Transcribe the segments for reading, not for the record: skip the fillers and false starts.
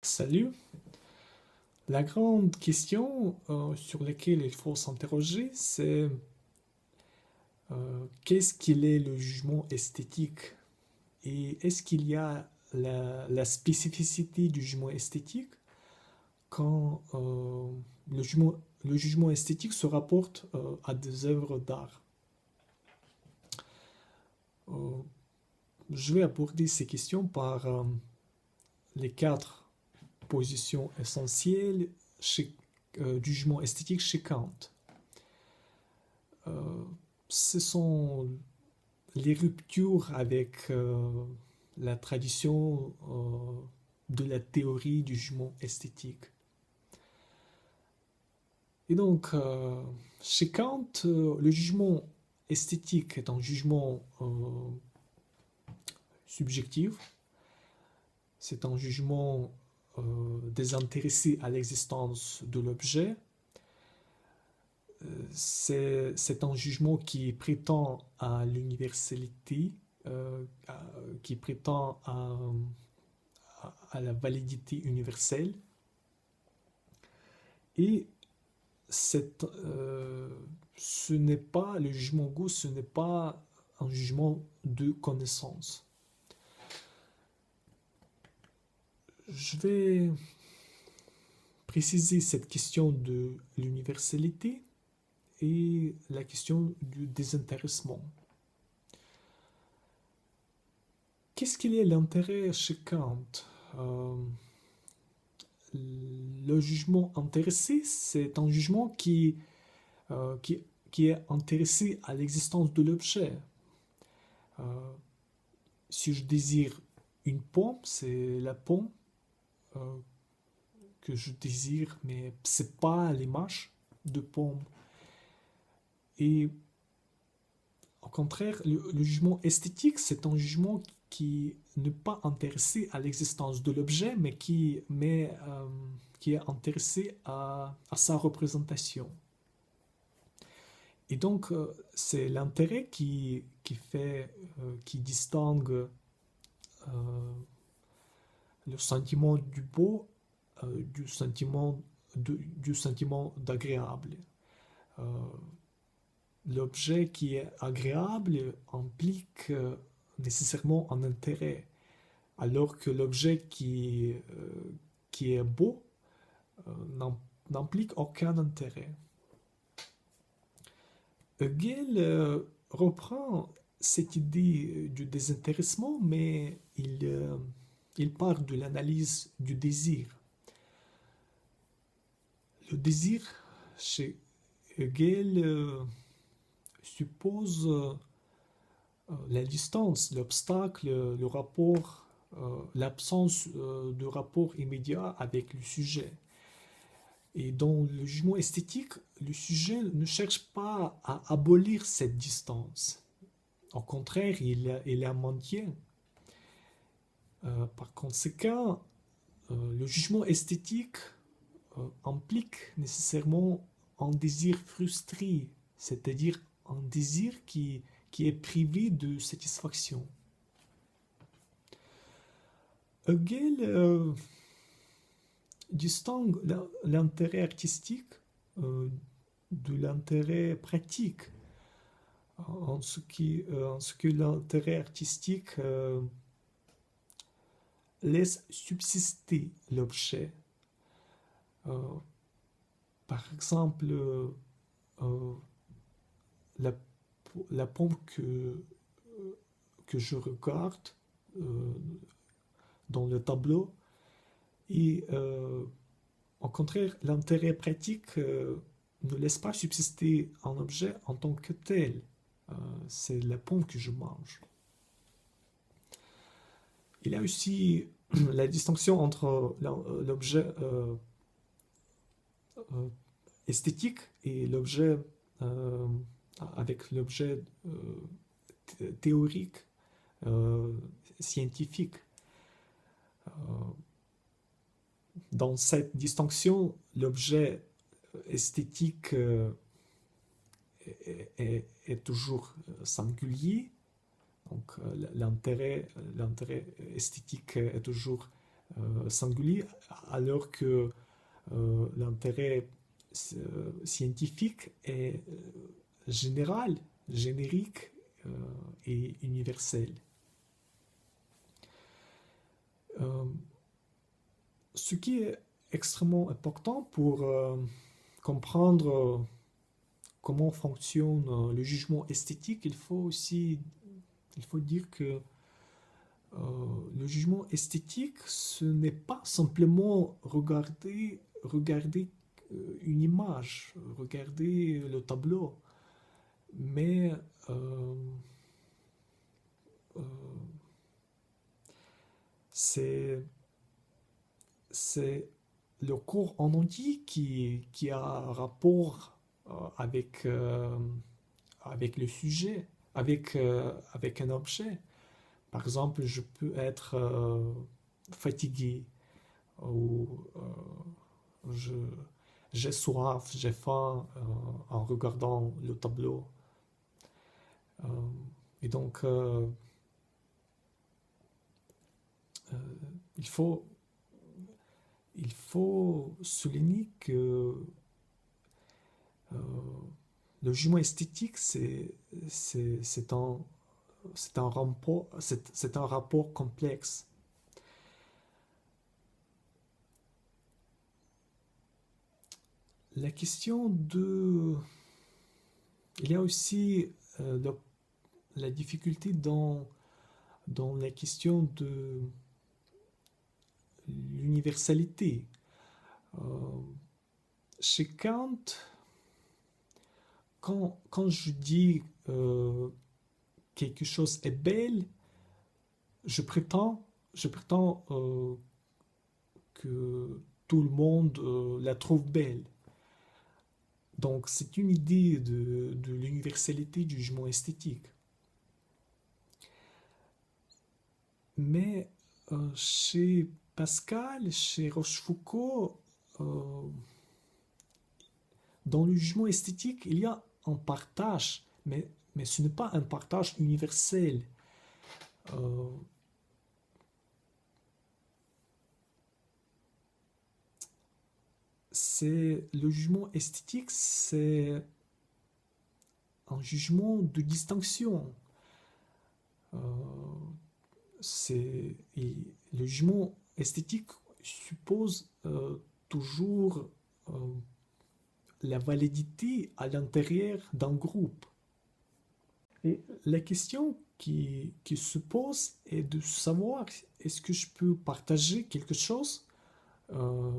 Salut. La grande question sur laquelle il faut s'interroger, c'est qu'est-ce qu'il est le jugement esthétique et est-ce qu'il y a la spécificité du jugement esthétique quand le jugement esthétique se rapporte à des œuvres d'art. Euh, je vais aborder ces questions par les quatre positions essentielles du jugement esthétique chez Kant. Euh, Ce sont les ruptures avec la tradition de la théorie du jugement esthétique. Et donc, chez Kant, le jugement esthétique est un jugement subjectif, c'est un jugement désintéressé à l'existence de l'objet, c'est un jugement qui prétend à l'universalité, qui prétend à la validité universelle. Et cette, ce n'est pas, le jugement Gauss, ce n'est pas un jugement de connaissance. Je vais préciser cette question de l'universalité et la question du désintéressement. Qu'est-ce qu'il est l'intérêt chez Kant? Euh, le jugement intéressé, c'est un jugement euh, qui, qui est intéressé à l'existence de l'objet. Euh, si je désire une pomme, c'est la pomme euh, que je désire, mais c'est pas l'image de pomme. Et au contraire, le jugement esthétique, c'est un jugement qui n'est pas intéressé à l'existence de l'objet, qui est intéressé à sa représentation. Et donc, c'est l'intérêt qui distingue le sentiment du beau du sentiment d'agréable. Euh, L'objet qui est agréable implique nécessairement un intérêt, alors que l'objet qui est beau n'implique aucun intérêt. Hegel reprend cette idée du désintéressement, mais il part de l'analyse du désir. Le désir, chez Hegel, suppose la distance, l'obstacle, le rapport, l'absence de rapport immédiat avec le sujet. Et dans le jugement esthétique, le sujet ne cherche pas à abolir cette distance. Au contraire, il la maintient. Par conséquent, le jugement esthétique implique nécessairement un désir frustré, c'est-à-dire un désir qui est privé de satisfaction. Hegel distingue l'intérêt artistique de l'intérêt pratique, en ce que l'intérêt artistique laisse subsister l'objet. Euh, Par exemple, euh, la, la pomme que je regarde euh, dans le tableau et au contraire, l'intérêt pratique ne laisse pas subsister un objet en tant que tel. Euh, c'est la pomme que je mange. Il y a aussi la distinction entre l'objet euh, esthétique et l'objet euh, avec l'objet théorique, euh, scientifique. Euh, Dans cette distinction, l'objet esthétique est toujours singulier, donc l'intérêt esthétique est toujours singulier, alors que l'intérêt scientifique est général, générique et universel. Ce qui est extrêmement important pour comprendre comment fonctionne le jugement esthétique, il faut dire que le jugement esthétique, ce n'est pas simplement regarder une image, regarder le tableau, mais euh, c'est le corps en entier qui a un rapport avec le sujet, avec un objet. Par exemple, je peux être fatigué ou je, j'ai soif, j'ai faim en regardant le tableau. Euh, et donc, euh, il faut, il faut souligner que euh, le jugement esthétique, c'est un, c'est un rapport complexe. La question de... Il y a aussi la difficulté dans la question de l'universalité. Euh, Chez Kant, quand je dis quelque chose est belle, je prétends que tout le monde la trouve belle. Donc c'est une idée de l'universalité du jugement esthétique. Mais chez Pascal, chez Rochefoucauld, euh, dans le jugement esthétique, il y a un partage, mais ce n'est pas un partage universel. Euh, le jugement esthétique, c'est un jugement de distinction. Euh, le jugement esthétique suppose toujours la validité à l'intérieur d'un groupe. Et la question qui se pose est de savoir est-ce que je peux partager quelque chose euh,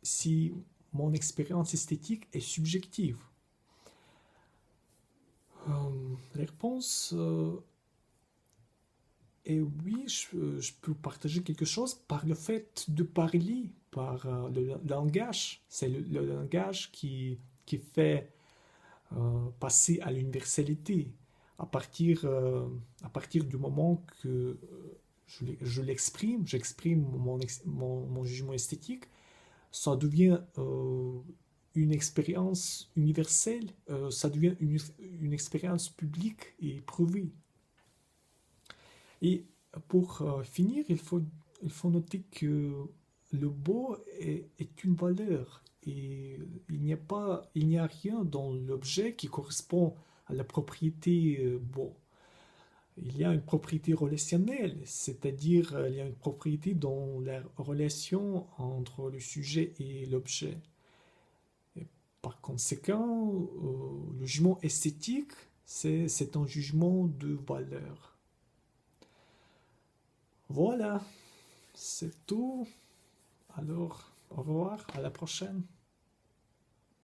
si mon expérience esthétique est subjective. La réponse est oui, je peux partager quelque chose par le fait de parler, par le langage. C'est le langage qui fait passer à l'universalité à partir du moment que je l'exprime, j'exprime mon jugement esthétique, ça devient une expérience universelle, ça devient une expérience publique et éprouvée. Et pour finir, il faut noter que le beau est une valeur et il n'y a rien dans l'objet qui correspond à la propriété beau. Il y a une propriété relationnelle, c'est-à-dire il y a une propriété dans la relation entre le sujet et l'objet. Et par conséquent, le jugement esthétique, c'est un jugement de valeur. Voilà, c'est tout. Alors, au revoir, à la prochaine.